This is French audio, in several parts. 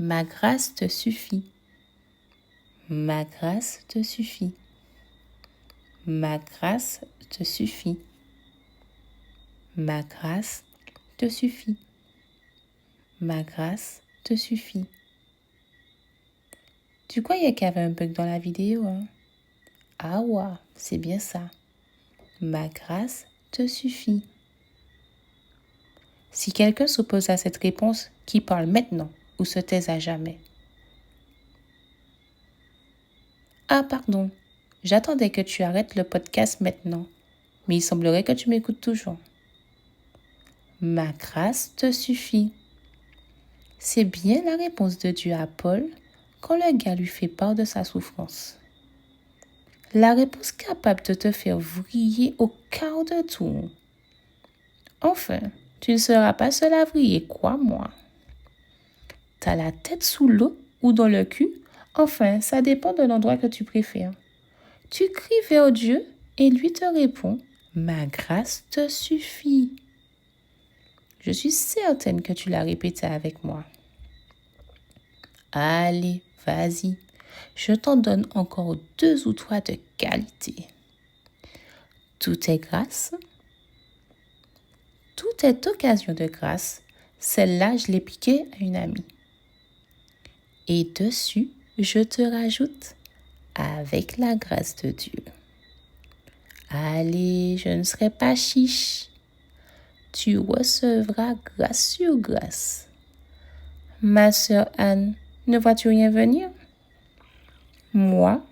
Ma grâce te suffit. Ma grâce te suffit. Ma grâce te suffit. Ma grâce te suffit. Ma grâce te suffit. Tu croyais qu'il y avait un bug dans la vidéo, hein? Ah ouais, c'est bien ça. Ma grâce te suffit. Si quelqu'un s'oppose à cette réponse, qui parle maintenant ou se taise à jamais? Ah pardon, j'attendais que tu arrêtes le podcast maintenant, mais il semblerait que tu m'écoutes toujours. Ma grâce te suffit. C'est bien la réponse de Dieu à Paul quand le gars lui fait part de sa souffrance. La réponse capable de te faire vriller au quart de tour. Enfin, tu ne seras pas seul à vriller, crois-moi. T'as la tête sous l'eau ou dans le cul? Enfin, ça dépend de l'endroit que tu préfères. Tu cries vers Dieu et lui te répond « Ma grâce te suffit ». Je suis certaine que tu l'as répété avec moi. Allez, vas-y, je t'en donne encore 2 ou 3 de qualité. Tout est grâce. Tout est occasion de grâce. Celle-là, je l'ai piquée à une amie. Et dessus, je te rajoute avec la grâce de Dieu. Allez, je ne serai pas chiche. Tu recevras grâce sur grâce. Ma sœur Anne, ne vois-tu rien venir? Moi,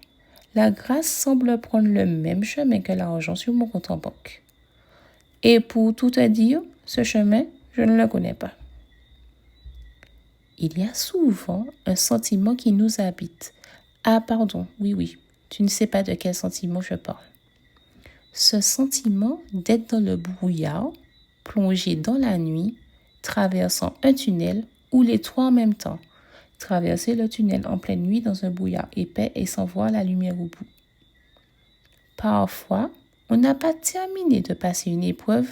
la grâce semble prendre le même chemin que l'argent sur mon compte en banque. Et pour tout te dire, ce chemin, je ne le connais pas. Il y a souvent un sentiment qui nous habite. Ah pardon, oui, tu ne sais pas de quel sentiment je parle. Ce sentiment d'être dans le brouillard, plongé dans la nuit, traversant un tunnel ou les 3 en même temps. Traverser le tunnel en pleine nuit dans un brouillard épais et sans voir la lumière au bout. Parfois, on n'a pas terminé de passer une épreuve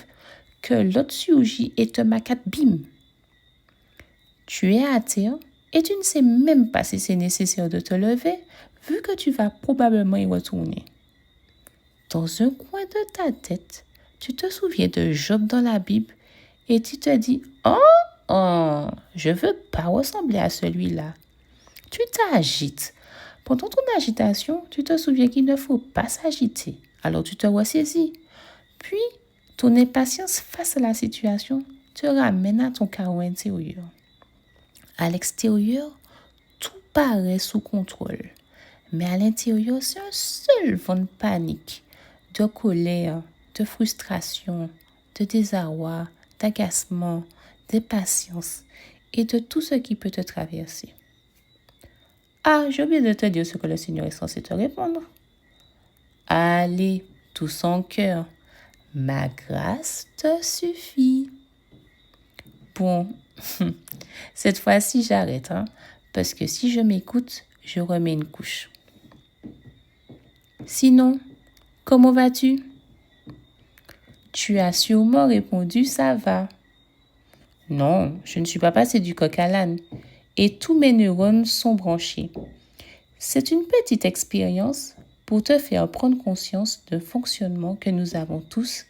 que l'autre surgit et te macate bim. Tu es à terre et tu ne sais même pas si c'est nécessaire de te lever vu que tu vas probablement y retourner. Dans un coin de ta tête, tu te souviens de Job dans la Bible et tu te dis « Oh, je veux pas ressembler à celui-là ». Tu t'agites. Pendant ton agitation, tu te souviens qu'il ne faut pas s'agiter. Alors tu te ressaisis. Puis, ton impatience face à la situation te ramène à ton chaos intérieur. À l'extérieur, tout paraît sous contrôle. Mais à l'intérieur, c'est un seul vent de panique, de colère, de frustration, de désarroi, d'agacement, d'impatience et de tout ce qui peut te traverser. Ah, j'ai oublié de te dire ce que le Seigneur est censé te répondre. Allez, tous en cœur, ma grâce te suffit. Bon, cette fois-ci j'arrête, parce que si je m'écoute, je remets une couche. Sinon, comment vas-tu? Tu as sûrement répondu ça va. Non, je ne suis pas passé du coq à l'âne et tous mes neurones sont branchés. C'est une petite expérience pour te faire prendre conscience d'un fonctionnement que nous avons tous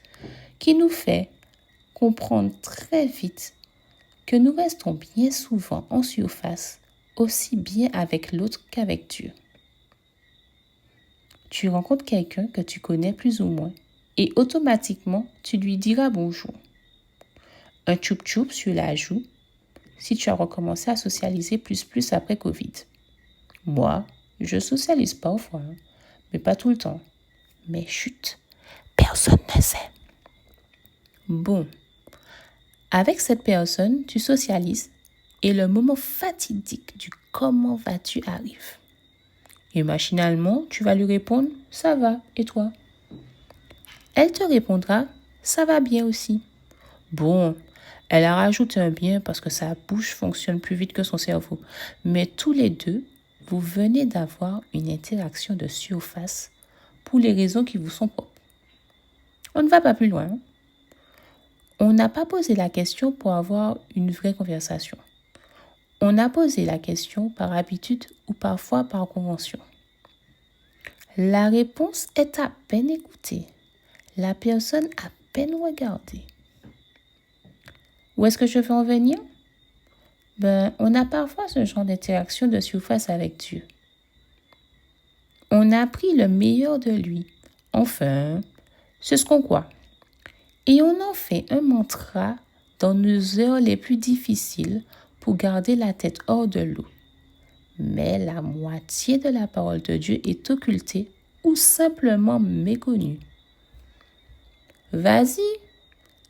qui nous fait comprendre très vite que nous restons bien souvent en surface, aussi bien avec l'autre qu'avec Dieu. Tu rencontres quelqu'un que tu connais plus ou moins et automatiquement, tu lui diras bonjour. Un tchoup-tchoup sur la joue si tu as recommencé à socialiser plus après Covid. Moi, je socialise parfois, mais pas tout le temps. Mais chut, personne ne sait. Bon, avec cette personne, tu socialises et le moment fatidique du comment vas-tu arrive. Et machinalement, tu vas lui répondre « ça va, et toi ?» Elle te répondra « ça va bien aussi ». Bon, elle a rajouté un bien parce que sa bouche fonctionne plus vite que son cerveau. Mais tous les deux, vous venez d'avoir une interaction de surface pour les raisons qui vous sont propres. On ne va pas plus loin. On n'a pas posé la question pour avoir une vraie conversation. On a posé la question par habitude ou parfois par convention. La réponse est à peine écoutée. La personne à peine regardée. Où est-ce que je veux en venir? On a parfois ce genre d'interaction de surface avec Dieu. On a pris le meilleur de lui. Enfin, c'est ce qu'on croit. Et on en fait un mantra dans nos heures les plus difficiles pour garder la tête hors de l'eau. Mais la moitié de la parole de Dieu est occultée ou simplement méconnue. Vas-y,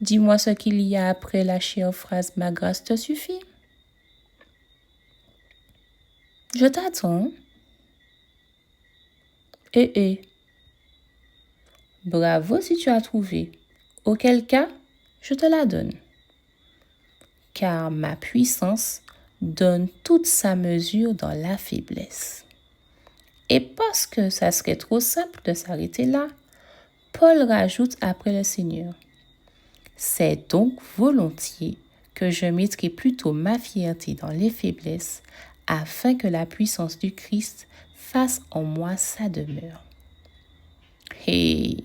dis-moi ce qu'il y a après la chère phrase « Ma grâce te suffit ». Je t'attends. Bravo si tu as trouvé. Auquel cas, je te la donne. Car ma puissance donne toute sa mesure dans la faiblesse. Et parce que ça serait trop simple de s'arrêter là, Paul rajoute après le Seigneur. C'est donc volontiers que je mettrai plutôt ma fierté dans les faiblesses, afin que la puissance du Christ fasse en moi sa demeure. Et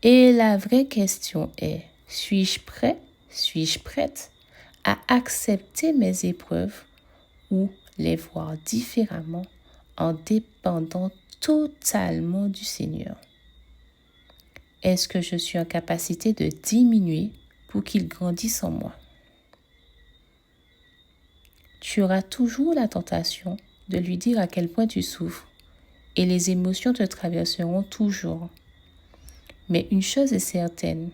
la vraie question est, suis-je prêt, suis-je prête à accepter mes épreuves ou les voir différemment en dépendant totalement du Seigneur? Est-ce que je suis en capacité de diminuer pour qu'il grandisse en moi? Tu auras toujours la tentation de lui dire à quel point tu souffres et les émotions te traverseront toujours. Mais une chose est certaine,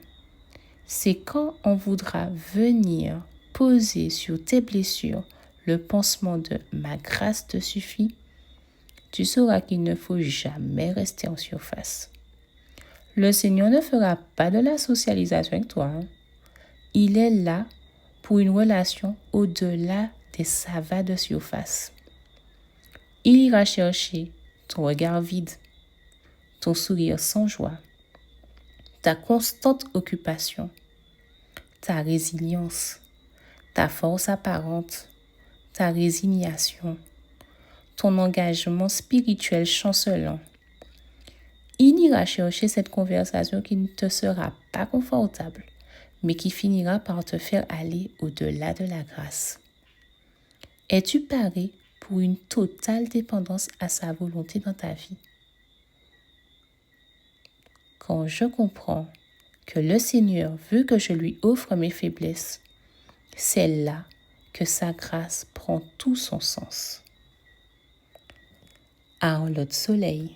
c'est quand on voudra venir poser sur tes blessures le pansement de « ma grâce te suffit », tu sauras qu'il ne faut jamais rester en surface. Le Seigneur ne fera pas de la socialisation avec toi. Il est là pour une relation au-delà des savats de surface. Il ira chercher ton regard vide, ton sourire sans joie, ta constante occupation, ta résilience, ta force apparente, ta résignation, ton engagement spirituel chancelant. Il ira chercher cette conversation qui ne te sera pas confortable, mais qui finira par te faire aller au-delà de la grâce. Es-tu paré pour une totale dépendance à sa volonté dans ta vie? Quand je comprends que le Seigneur veut que je lui offre mes faiblesses, c'est là que sa grâce prend tout son sens. Arlette Soleil.